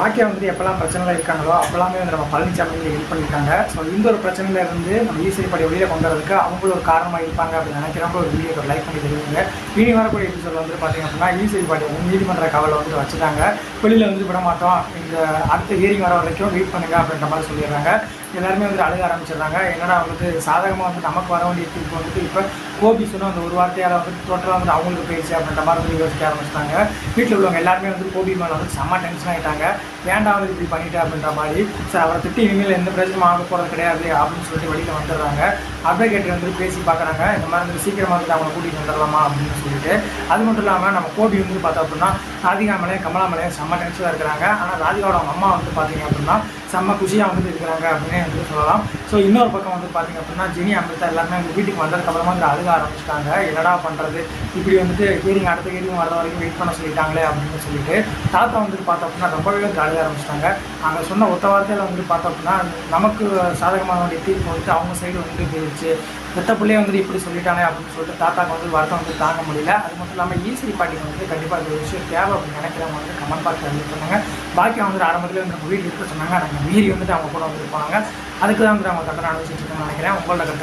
பாக்கியா வந்துட்டு எப்போல்லாம் பிரச்சனையில் இருக்காங்களோ அப்போல்லாமே வந்து நம்ம பழனிசாமி ஹெல்ப் பண்ணியிருக்காங்க. ஸோ இந்த ஒரு பிரச்சனையிலேருந்து நம்ம ஈஸ்வரி வெளியில் கொண்டு வரதுக்கு அவங்களும் ஒரு காரணமாக இருப்பாங்க அப்படின்னு நினைக்கிறவங்க ஒரு வீடியோ லைக் பண்ணி தெரிவிங்க. இனி வரக்கூடிய எபிசோட் வந்து பார்த்திங்க அப்படின்னா ஈஸ்வரி வந்து நீதிமன்ற காவலை வந்து வச்சுட்டாங்க. வெளியில் வந்து விட மாட்டோம், இந்த அடுத்த ஹியரிங் வர வரைக்கும் வெயிட் பண்ணுங்க அப்படின்ற மாதிரி சொல்லிடுறாங்க. எல்லாருமே வந்து அழுக ஆரம்பிச்சிடுறாங்க. என்னடா வந்துட்டு சாதகமாக வந்து நமக்கு வர வேண்டிய தீர்ப்பு வந்துட்டு இப்போ கோபி சொன்னால் அந்த ஒரு வார்த்தையால் வந்து டோட்டலாக வந்து அவங்களுக்கு போயிடுச்சு அப்படின்ற மாதிரி வந்து யோசிக்க ஆரம்பிச்சிட்டாங்க. வீட்டில் உள்ளவங்க எல்லாருமே வந்து கோபி மேலே வந்து செம்ம டென்ஷன் ஆகிட்டாங்க. வேண்டாம் வந்து இப்படி பண்ணிட்டு அப்படின்ற மாதிரி. சார் அவரை திட்டி இனிமேல் எந்த பிரச்சனையும் ஆக போகிறது கிடையாது அப்படின்னு சொல்லிட்டு வெளியில் வந்துடுறாங்க. அட்வொகேட் வந்து பேசி பார்க்குறாங்க, இந்த மாதிரி வந்து சீக்கிரமாக வந்து அவங்களை கூட்டிகிட்டு வந்துடலாமா அப்படின்னு சொல்லிட்டு. அது மட்டும் இல்லாமல் நம்ம கோபி வந்து பார்த்தோம் அப்படின்னா ராதிகா மேலேயும் கமலா மேலேயும் செம்ம டென்ஷனாக இருக்கிறாங்க. ஆனால் ராதிகாவோட அம்மா வந்து பார்த்திங்க அப்படின்னா செம்ம குஷியாக வந்துட்டு இருக்கிறாங்க அப்படின்னே வந்து சொல்லலாம். ஸோ இன்னொரு பக்கம் வந்து பார்த்திங்க அப்படின்னா ஜெனி அமிர்தா எல்லாருமே வந்து வீட்டுக்கு வந்ததுக்கப்புறமா வந்து அழுக ஆரம்பிச்சிட்டாங்க. என்னடா பண்ணுறது, இப்படி வந்துட்டு ஹியரிங் அடுத்த ஹியரிங் வர வரைக்கும் வெயிட் பண்ண சொல்லிட்டாங்களே அப்படின்னு சொல்லிட்டு. தாத்தா வந்துட்டு பார்த்தோம் அப்படின்னா ரொம்பவே வந்து அழுக ஆரம்பிச்சிட்டாங்க. அங்கே சொன்ன ஒத்த வார்த்தையில் வந்துட்டு பார்த்தோம் அப்படின்னா நமக்கு சாதகமான வேண்டிய தீர்ப்பு வந்துட்டு அவங்க சைடு வந்துட்டு போயிடுச்சு. பெத்த பிள்ளையே வந்துட்டு இப்படி சொல்லிட்டானே அப்படின்னு சொல்லிட்டு தாத்தாக்கு வந்து வருத்தம் வந்து தாங்க முடியல. அது மட்டும் இல்லாமல் ஈஸ்வரி பாட்டிக்கு வந்து கண்டிப்பாக இந்த விஷயம் தேவை அப்படின்னு நினைக்கிறவங்க வந்து கமெண்ட் பாக்ஸில் வந்து சொன்னாங்க. பாக்கியம் வந்துட்டு ஆரம்பத்தில் வந்து நம்ம வீட்டில் இருக்க சொன்னாங்க. நாங்கள் மீறி வந்துட்டு அவங்க கூட வந்துருப்பாங்க. அதுக்கு தான் வந்து அவங்க கட்டணம் அனுப்பிச்சிட்டு இருக்கோம்னு நினைக்கிறேன். உங்களோட